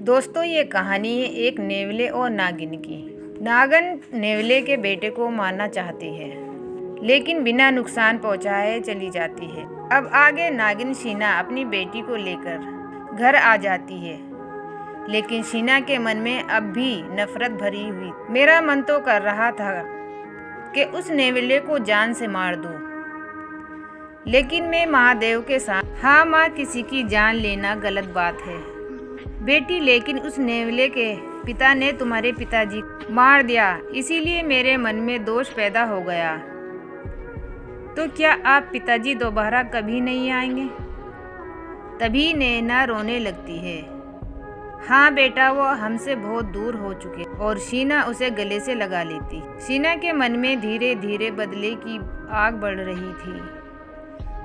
दोस्तों, ये कहानी है एक नेवले और नागिन की। नागिन नेवले के बेटे को मारना चाहती है, लेकिन बिना नुकसान पहुंचाए चली जाती है। अब आगे नागिन शीना अपनी बेटी को लेकर घर आ जाती है, लेकिन शीना के मन में अब भी नफरत भरी हुई। मेरा मन तो कर रहा था कि उस नेवले को जान से मार दूं, लेकिन मैं महादेव के साथ। हाँ माँ, किसी की जान लेना गलत बात है बेटी, लेकिन उस नेवले के पिता ने तुम्हारे पिताजी को मार दिया, इसीलिए मेरे मन में दोष पैदा हो गया। तो क्या आप पिताजी दोबारा कभी नहीं आएंगे? तभी नैना रोने लगती है। हाँ बेटा, वो हमसे बहुत दूर हो चुके। और शीना उसे गले से लगा लेती। शीना के मन में धीरे धीरे बदले की आग बढ़ रही थी।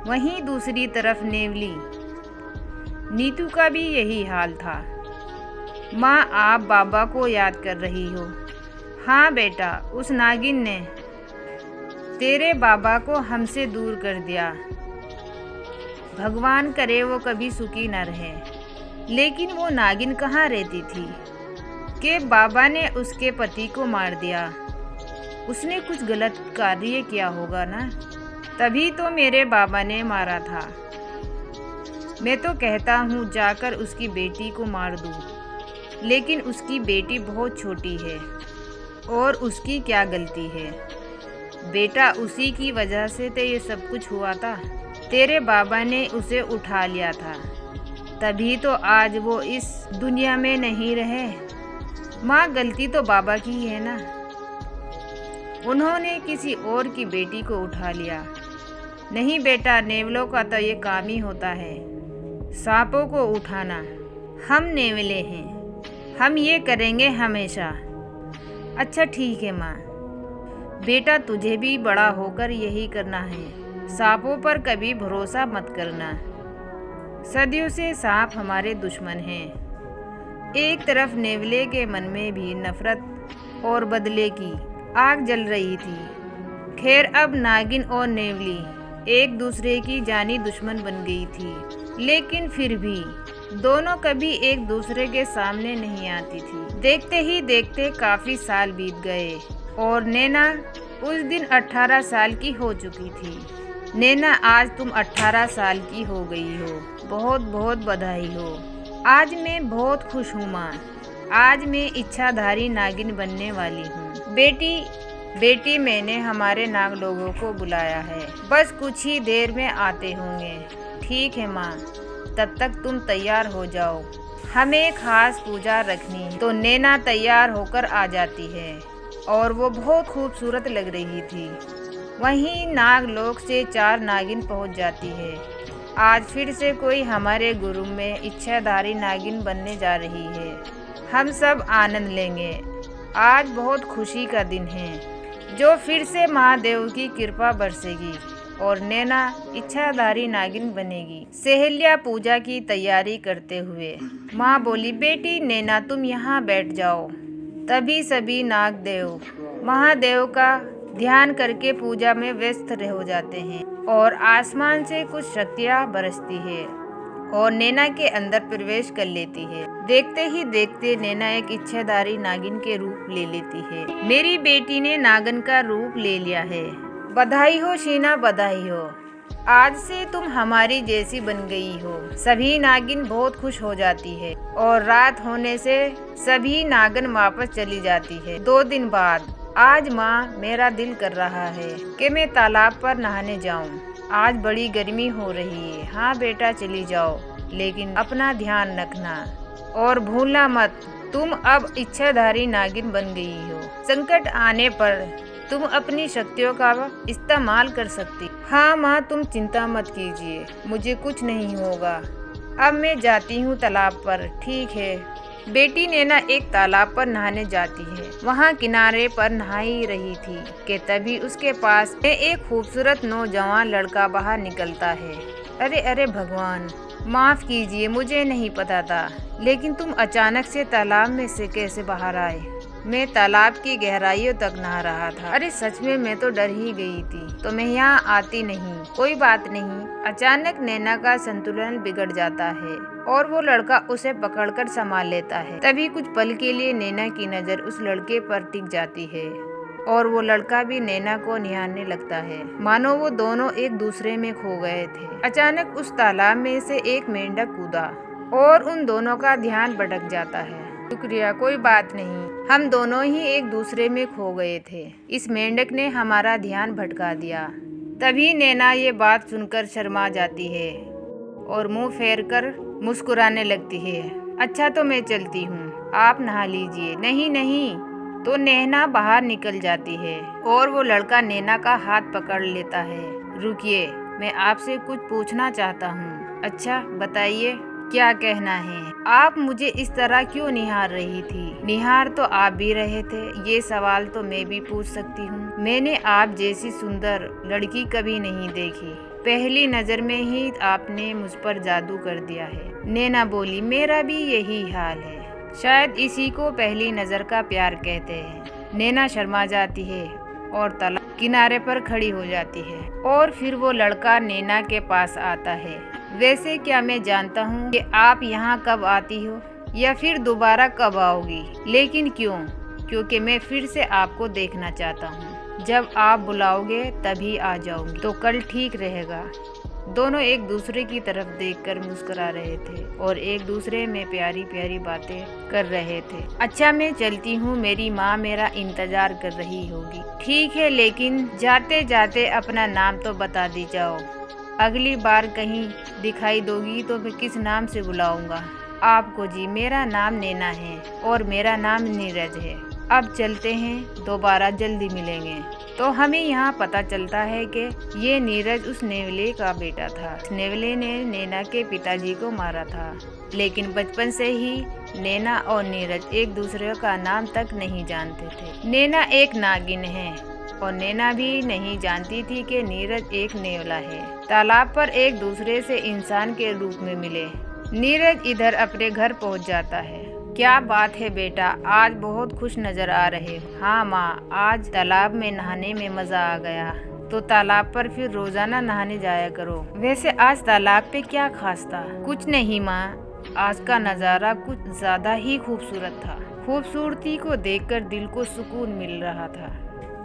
वहीं दूसरी तरफ नेवली नीतू का भी यही हाल था। माँ, आप बाबा को याद कर रही हो? हाँ बेटा, उस नागिन ने तेरे बाबा को हमसे दूर कर दिया। भगवान करे वो कभी सुखी न रहे। लेकिन वो नागिन कहाँ रहती थी कि बाबा ने उसके पति को मार दिया? उसने कुछ गलत कार्य किया होगा ना, तभी तो मेरे बाबा ने मारा था। मैं तो कहता हूँ जाकर उसकी बेटी को मार दूँ, लेकिन उसकी बेटी बहुत छोटी है और उसकी क्या गलती है? बेटा, उसी की वजह से तो ये सब कुछ हुआ था। तेरे बाबा ने उसे उठा लिया था, तभी तो आज वो इस दुनिया में नहीं रहे। माँ, गलती तो बाबा की ही है ना, उन्होंने किसी और की बेटी को उठा लिया। नहीं बेटा, नेवलों का तो ये काम ही होता है, सांपों को उठाना। हम नेवले हैं, हम ये करेंगे हमेशा। अच्छा ठीक है माँ, बेटा तुझे भी बड़ा होकर यही करना है। सांपों पर कभी भरोसा मत करना, सदियों से सांप हमारे दुश्मन हैं। एक तरफ नेवले के मन में भी नफरत और बदले की आग जल रही थी। खैर, अब नागिन और नेवली एक दूसरे की जानी दुश्मन बन गई थी, लेकिन फिर भी दोनों कभी एक दूसरे के सामने नहीं आती थी। देखते ही देखते काफी साल बीत गए और नैना उस दिन 18 साल की हो चुकी थी। नैना, आज तुम 18 साल की हो गई हो, बहुत बहुत बधाई हो। आज मैं बहुत खुश हूँ माँ, आज मैं इच्छाधारी नागिन बनने वाली हूँ। बेटी, मैंने हमारे नाग लोगों को बुलाया है, बस कुछ ही देर में आते होंगे। ठीक है माँ, तब तक तुम तैयार हो जाओ, हमें खास पूजा रखनी है। तो नैना तैयार होकर आ जाती है और वो बहुत खूबसूरत लग रही थी। वहीं नागलोक से 4 नागिन पहुंच जाती है। आज फिर से कोई हमारे गुरु में इच्छाधारी नागिन बनने जा रही है। हम सब आनंद लेंगे। आज बहुत खुशी का दिन है, जो फिर से महादेव की कृपा बरसेगी और नैना इच्छाधारी नागिन बनेगी। सहेलियां पूजा की तैयारी करते हुए माँ बोली, बेटी नैना तुम यहाँ बैठ जाओ। तभी सभी नागदेव महादेव का ध्यान करके पूजा में व्यस्त हो जाते हैं और आसमान से कुछ शक्तियाँ बरसती है और नैना के अंदर प्रवेश कर लेती है। देखते ही देखते नैना एक इच्छाधारी नागिन के रूप ले लेती है। मेरी बेटी ने नागिन का रूप ले लिया है। बधाई हो शीना, बधाई हो। आज से तुम हमारी जैसी बन गई हो। सभी नागिन बहुत खुश हो जाती है और रात होने से सभी नागिन वापस चली जाती है। 2 दिन बाद आज माँ, मेरा दिल कर रहा है कि मैं तालाब पर नहाने जाऊँ। आज बड़ी गर्मी हो रही है। हाँ बेटा, चली जाओ, लेकिन अपना ध्यान रखना और भूलना मत, तुम अब इच्छाधारी नागिन बन गई हो। संकट आने पर तुम अपनी शक्तियों का इस्तेमाल कर सकती। हाँ माँ, तुम चिंता मत कीजिए, मुझे कुछ नहीं होगा। अब मैं जाती हूँ तालाब पर। ठीक है। बेटी नैना एक तालाब पर नहाने जाती है। वहाँ किनारे पर नहा ही रही थी कि तभी उसके पास एक खूबसूरत नौजवान लड़का बाहर निकलता है। अरे अरे भगवान, माफ कीजिए, मुझे नहीं पता था, लेकिन तुम अचानक से तालाब में से कैसे बाहर आए? मैं तालाब की गहराइयों तक नहा रहा था। अरे सच में मैं तो डर ही गई थी, तो मैं यहाँ आती नहीं। कोई बात नहीं। अचानक नैना का संतुलन बिगड़ जाता है और वो लड़का उसे पकड़कर संभाल लेता है। तभी कुछ पल के लिए नैना की नजर उस लड़के पर टिक जाती है और वो लड़का भी नैना को निहारने लगता है, मानो वो दोनों एक दूसरे में खो गए थे। अचानक उस तालाब में से एक मेंढक कूदा और उन दोनों का ध्यान भटक जाता है। शुक्रिया, कोई बात नहीं, हम दोनों ही एक दूसरे में खो गए थे। इस मेंढक ने हमारा ध्यान भटका दिया। तभी नैना ये बात सुनकर शर्मा जाती है और मुंह फेर कर मुस्कुराने लगती है। अच्छा तो मैं चलती हूँ, आप नहा लीजिए। नहीं नहीं, तो नैना बाहर निकल जाती है और वो लड़का नैना का हाथ पकड़ लेता है। रुकिए, मैं आपसे कुछ पूछना चाहता हूँ। अच्छा बताइए, क्या कहना है? आप मुझे इस तरह क्यों निहार रही थी? निहार तो आप भी रहे थे, ये सवाल तो मैं भी पूछ सकती हूँ। मैंने आप जैसी सुंदर लड़की कभी नहीं देखी। पहली नजर में ही आपने मुझ पर जादू कर दिया है। नैना बोली, मेरा भी यही हाल है। शायद इसी को पहली नजर का प्यार कहते हैं। नैना शर्मा जाती है और तालाब किनारे पर खड़ी हो जाती है और फिर वो लड़का नैना के पास आता है। वैसे क्या मैं जानता हूँ कि आप यहाँ कब आती हो या फिर दोबारा कब आओगी, लेकिन क्यों? क्योंकि मैं फिर से आपको देखना चाहता हूँ। जब आप बुलाओगे तभी आ जाऊंगी। तो कल ठीक रहेगा। दोनों एक दूसरे की तरफ देखकर मुस्कुरा रहे थे और एक दूसरे में प्यारी प्यारी बातें कर रहे थे। अच्छा मैं चलती हूँ, मेरी माँ मेरा इंतजार कर रही होगी। ठीक है, लेकिन जाते जाते अपना नाम तो बता दी जाओ। अगली बार कहीं दिखाई दोगी तो मैं किस नाम से बुलाऊंगा आपको? जी, मेरा नाम नैना है और मेरा नाम नीरज है। अब चलते हैं, दोबारा जल्दी मिलेंगे। तो हमें यहाँ पता चलता है कि ये नीरज उस नेवले का बेटा था। नेवले ने नैना के पिताजी को मारा था, लेकिन बचपन से ही नैना और नीरज एक दूसरे का नाम तक नहीं जानते थे। नैना एक नागिन है और नैना भी नहीं जानती थी कि नीरज एक नेवला है। तालाब पर एक दूसरे से इंसान के रूप में मिले। नीरज इधर अपने घर पहुँच जाता है। क्या बात है बेटा, आज बहुत खुश नजर आ रहे हो। हाँ माँ, आज तालाब में नहाने में मजा आ गया। तो तालाब पर फिर रोजाना नहाने जाया करो। वैसे आज तालाब पे क्या खास था? कुछ नहीं माँ, आज का नज़ारा कुछ ज्यादा ही खूबसूरत था। खूबसूरती को देखकर दिल को सुकून मिल रहा था।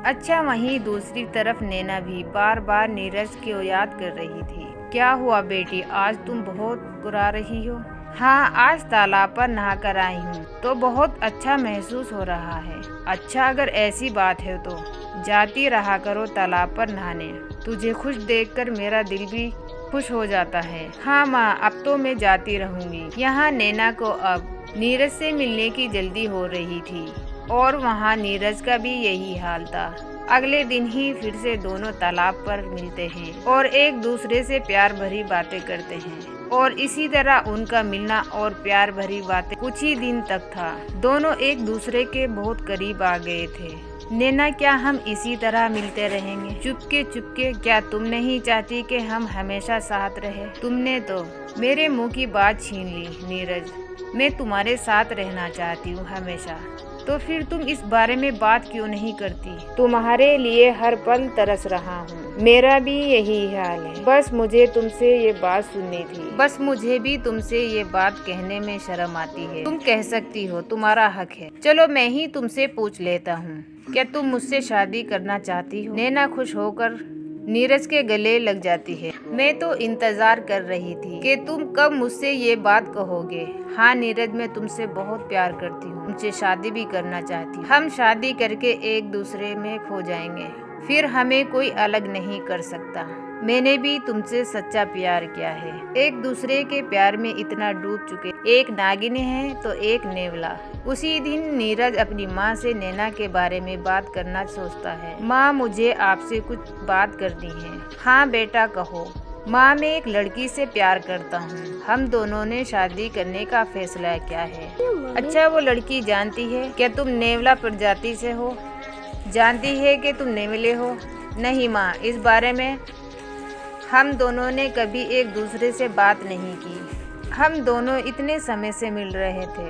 अच्छा, वहीं दूसरी तरफ नैना भी बार बार नीरज को याद कर रही थी। क्या हुआ बेटी, आज तुम बहुत बुरा रही हो? हाँ, आज तालाब पर नहा कर आई हूँ तो बहुत अच्छा महसूस हो रहा है। अच्छा, अगर ऐसी बात है तो जाती रहा करो तालाब पर नहाने। तुझे खुश देखकर मेरा दिल भी खुश हो जाता है। हाँ माँ, अब तो मैं जाती रहूँगी। यहाँ नैना को अब नीरज से मिलने की जल्दी हो रही थी और वहाँ नीरज का भी यही हाल था। अगले दिन ही फिर से दोनों तालाब पर मिलते हैं और एक दूसरे से प्यार भरी बातें करते हैं। और इसी तरह उनका मिलना और प्यार भरी बातें कुछ ही दिन तक था। दोनों एक दूसरे के बहुत करीब आ गए थे। नैना, क्या हम इसी तरह मिलते रहेंगे चुपके चुपके? क्या तुम नहीं चाहती कि हम हमेशा साथ रहे? तुमने तो मेरे मुंह की बात छीन ली नीरज। मैं तुम्हारे साथ रहना चाहती हूँ हमेशा। तो फिर तुम इस बारे में बात क्यों नहीं करती? तुम्हारे लिए हर पल तरस रहा हूँ। मेरा भी यही हाल है। बस मुझे तुमसे ये बात सुननी थी। बस मुझे भी तुमसे ये बात कहने में शर्म आती है। तुम कह सकती हो, तुम्हारा हक है। चलो मैं ही तुमसे पूछ लेता हूँ, क्या तुम मुझसे शादी करना चाहती हो? नैना खुश होकर नीरज के गले लग जाती है। मैं तो इंतजार कर रही थी कि तुम कब मुझसे ये बात कहोगे। हाँ नीरज, मैं तुमसे बहुत प्यार करती हूँ, तुमसे शादी भी करना चाहती हूँ। हम शादी करके एक दूसरे में खो जाएंगे, फिर हमें कोई अलग नहीं कर सकता। मैंने भी तुमसे सच्चा प्यार किया है। एक दूसरे के प्यार में इतना डूब चुके, एक नागिन है तो एक नेवला। उसी दिन नीरज अपनी माँ से नैना के बारे में बात करना सोचता है। माँ, मुझे आपसे कुछ बात करनी है। हाँ बेटा, कहो। माँ, मैं एक लड़की से प्यार करता हूँ। हम दोनों ने शादी करने का फैसला किया है। अच्छा, वो लड़की जानती है क्या तुम नेवला प्रजाति से हो? जानती है कि तुम नेवले हो? नहीं माँ, इस बारे में हम दोनों ने कभी एक दूसरे से बात नहीं की। हम दोनों इतने समय से मिल रहे थे,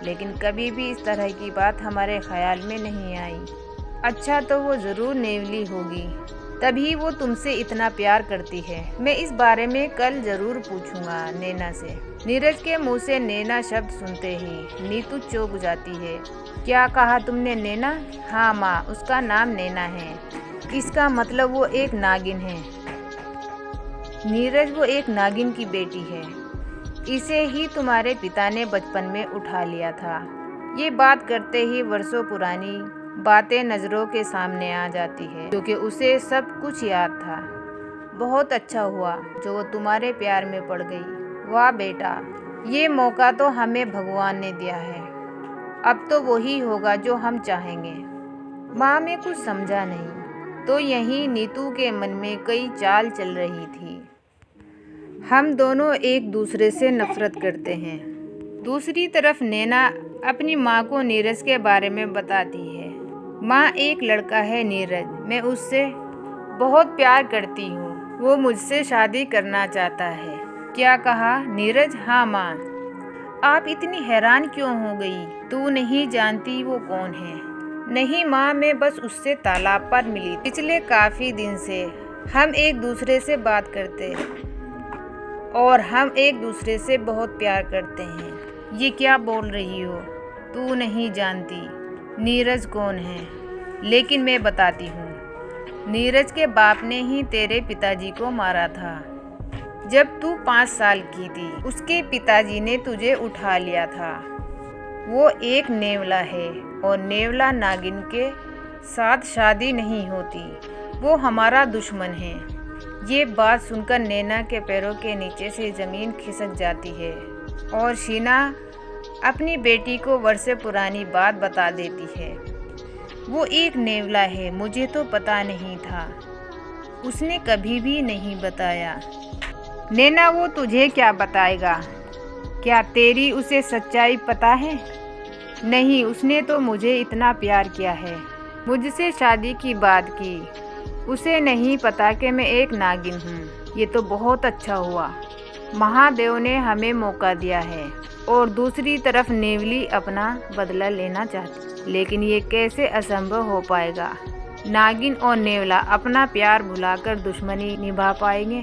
लेकिन कभी भी इस तरह की बात हमारे ख्याल में नहीं आई। अच्छा, तो वो ज़रूर नेवली होगी। तभी वो तुमसे इतना प्यार करती है। मैं इस बारे में कल जरूर पूछूंगा नैना से। नीरज के मुंह से नैना शब्द सुनते ही नीतू चौंक जाती है। क्या कहा तुमने, नैना? हाँ माँ, उसका नाम नैना है। इसका मतलब वो एक नागिन है। नीरज, वो एक नागिन की बेटी है। इसे ही तुम्हारे पिता ने बचपन में उठा लिया था। ये बात करते ही वर्षों पुरानी बातें नज़रों के सामने आ जाती है, क्योंकि उसे सब कुछ याद था। बहुत अच्छा हुआ जो वो तुम्हारे प्यार में पड़ गई। वाह बेटा, ये मौका तो हमें भगवान ने दिया है। अब तो वही होगा जो हम चाहेंगे। माँ, मैं कुछ समझा नहीं। तो यहीं नीतू के मन में कई चाल चल रही थी। हम दोनों एक दूसरे से नफरत करते हैं। दूसरी तरफ नैना अपनी माँ को नीरज के बारे में बताती है। माँ, एक लड़का है नीरज, मैं उससे बहुत प्यार करती हूँ। वो मुझसे शादी करना चाहता है। क्या कहा, नीरज? हाँ माँ। आप इतनी हैरान क्यों हो गई? तू नहीं जानती वो कौन है? नहीं माँ, मैं बस उससे तालाब पर मिली। पिछले काफ़ी दिन से हम एक दूसरे से बात करते और हम एक दूसरे से बहुत प्यार करते हैं। ये क्या बोल रही हो? तू नहीं जानती नीरज कौन है? लेकिन मैं बताती हूँ। नीरज के बाप ने ही तेरे पिताजी को मारा था जब तू 5 साल की थी। उसके पिताजी ने तुझे उठा लिया था। वो एक नेवला है और नेवला नागिन के साथ शादी नहीं होती। वो हमारा दुश्मन है। ये बात सुनकर नैना के पैरों के नीचे से ज़मीन खिसक जाती है और शीना अपनी बेटी को वर्षों पुरानी बात बता देती है। वो एक नेवला है, मुझे तो पता नहीं था। उसने कभी भी नहीं बताया। नैना, वो तुझे क्या बताएगा? क्या तेरी उसे सच्चाई पता है? नहीं, उसने तो मुझे इतना प्यार किया है, मुझसे शादी की बात की। उसे नहीं पता कि मैं एक नागिन हूँ। ये तो बहुत अच्छा हुआ, महादेव ने हमें मौका दिया है। और दूसरी तरफ नेवली अपना बदला लेना चाहती, लेकिन ये कैसे असंभव हो पाएगा? नागिन और नेवला अपना प्यार भुलाकर दुश्मनी निभा पाएंगे?